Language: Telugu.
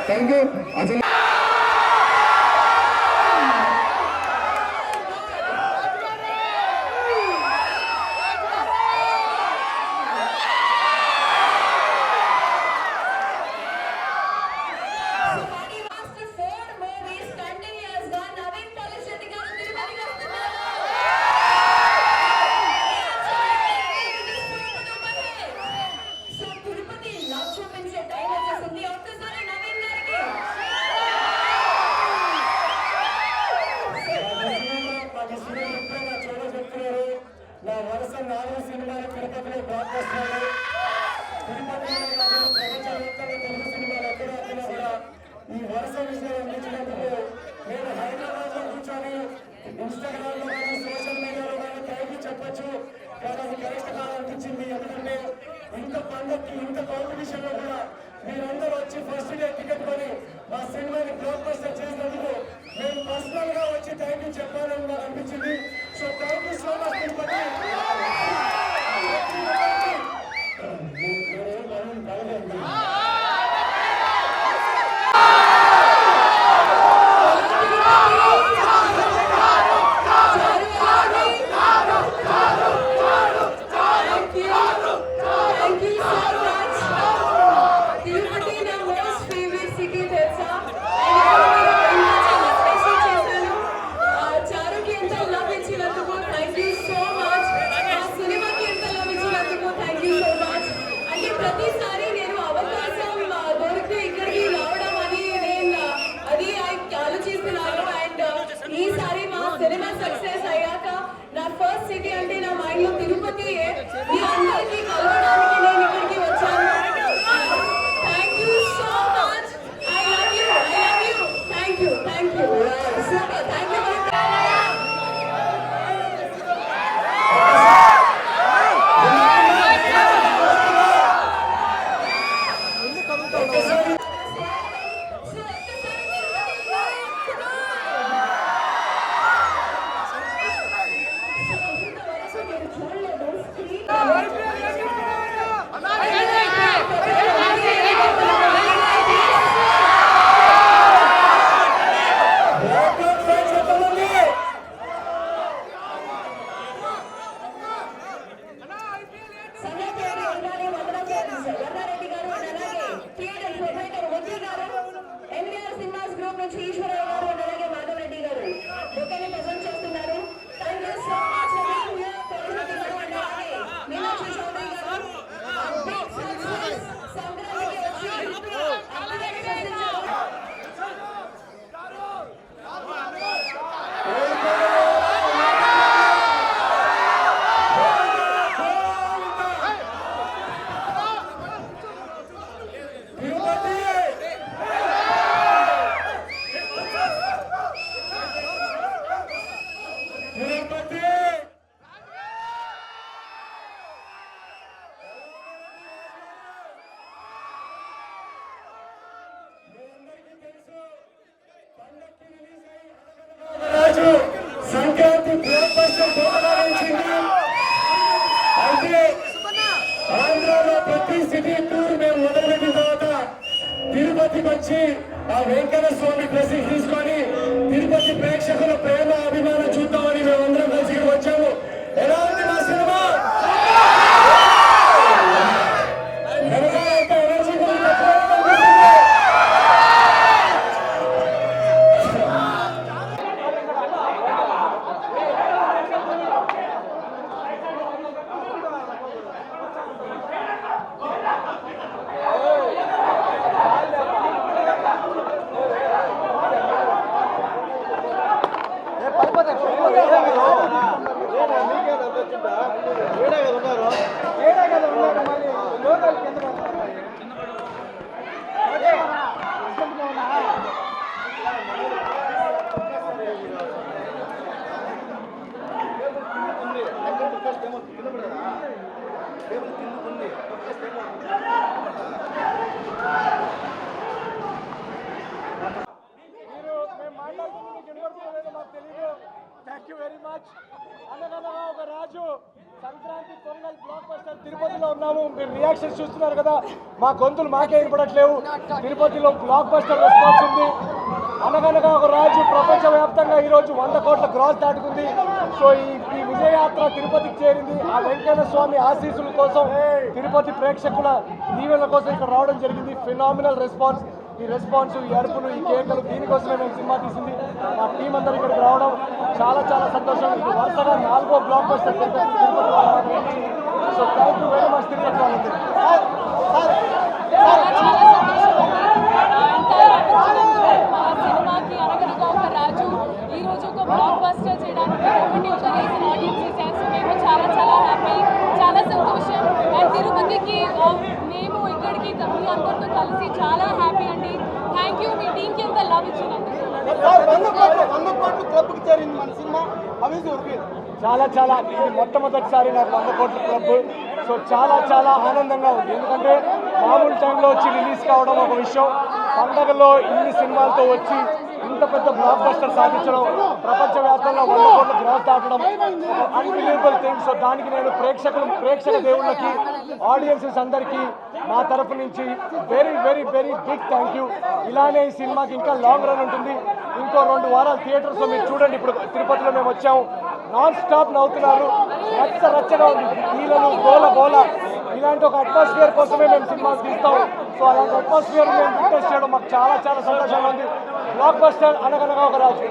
థ్యాంక్ యూ అసలు ఈ వరుస విషయాలు అందించినందుకు నేను హైదరాబాద్ లో కూర్చొని ఇన్స్టాగ్రామ్ లో కానీ సోషల్ మీడియాలో కానీ పైకి చెప్పొచ్చు, కానీ అది కరెక్ట్ కాదనిపించింది. ఎందుకంటే ఇంత పండుగకి ఇంత కాంపిటీషన్ లో కూడా మీరందరూ వచ్చి ఫస్ట్ డే టికెట్ కొని మా సినిమాని బ్లాక్ బస్టర్ చేసినందుకు మేము పర్సనల్ గా వచ్చి థ్యాంక్ యూ చెప్పాలని నాకు అనిపించింది. So thank you so much Tirupati. నుంచి ఈశ్వరరావు గారు అండ్ అలాగే మాధవరెడ్డి గారు బొకేని ప్రజెంట్ చేస్తున్నారు. Thank you so much Meenakshi Chaudhary garu సంక్రాంతికి వచ్చి అప్పుడే ప్రశ్నించారు. రాజు సంక్రాంతి బ్లాక్ బస్టర్ పోరాడించింది. అయితే ఆంధ్రాలో ప్రతి సిటీ టూర్ మేము మొదలుపెట్టిన తర్వాత తిరుపతికి వచ్చి ఆ వెంకన్న స్వామి బ్లెస్సింగ్ తీసుకొని తిరుపతి ప్రేక్షకుల ప్రేమ అభిమానం చూద్దామని మేమందరం కలిసి వచ్చాము. ఎలా ఉంది మా cinema? Thank you very much. అనగనగా ఒక రాజు సంక్రాంతి పొంగల్ బ్లాక్ బస్టర్ తిరుపతిలో ఉన్నాము. మీరు రియాక్షన్స్ చూస్తున్నారు కదా, మా గొంతులు మాకే వినపడట్లేవు. తిరుపతిలో బ్లాక్ బస్టర్ రెస్పాన్స్ ఉంది. అనగనగా ఒక రాజు ప్రపంచవ్యాప్తంగా ఈరోజు 100 కోట్ల గ్రాస్ దాటుకుంది. సో ఈ విజయయాత్ర తిరుపతికి చేరింది. ఆ వెంకన్న స్వామి ఆశీస్సుల కోసం, తిరుపతి ప్రేక్షకుల దీవెనల కోసం ఇక్కడ రావడం జరిగింది. Phenomenal response. ఈ రెస్పాన్స్, ఈ అరుపులు, ఈ కేకలు, దీనికోసమే మేము సినిమా తీసింది. మా టీం అందరూ ఇక్కడికి రావడం చాలా చాలా సంతోషం. ఇది వరుసగా 4వ block buster Tirupati. So thank you very much Tirupati వాళ్ళందరికీ. సినిమాకి అనగనగా ఒక రాజు ఈరోజు ఒక బ్లాక్ బస్టర్ చేయడానికి ఒక రీజన్ ఆడియన్స్ చేసి మేము చాలా చాలా హ్యాపీ, చాలా సంతోషం. అండ్ తిరుపతికి మేము ఇక్కడికి మీ అందరితో కలిసి చాలా హ్యాపీ అండి. థ్యాంక్ యూ మీ టీంకి ఎంత లవ్ ఇచ్చినందుకు. చాలా చాలా ఇది మొట్టమొదటిసారి నాకు 100 కోట్ల క్లబ్. సో చాలా చాలా ఆనందంగా ఉంది. ఎందుకంటే మామూలు టైంలో వచ్చి రిలీజ్ కావడం ఒక విషయం, పండగలో ఇన్ని సినిమాలతో వచ్చి ఇంత పెద్ద బ్లాక్ బస్టర్ సాధించడం, ప్రపంచవ్యాప్తంగా 100 కోట్ల గ్రాస్ దాటడం అన్బిలీవబుల్ థింగ్. సో దానికి నేను ప్రేక్షక దేవుళ్ళకి, ఆడియన్సెస్ అందరికీ నా తరపు నుంచి very very very big thank you. ఇలానే ఈ సినిమాకి ఇంకా లాంగ్ రన్ ఉంటుంది. ఇంకో 2 వారాలు థియేటర్స్లో మీరు చూడండి. ఇప్పుడు తిరుపతిలో మేము వచ్చాము, నాన్ స్టాప్ నవ్వుతున్నారు, రచ్చగా ఉంది, ఈలలు గోల. ఇలాంటి ఒక అట్మాస్ఫియర్ కోసమే మేము సినిమాలు తీస్తాం. సో అలాంటి అట్మాస్ఫియర్ మేము విట్నెస్ చేయడం మాకు చాలా చాలా సంతోషంగా ఉంది. బ్లాక్ బస్టర్ అనగనగా ఒక రాజు.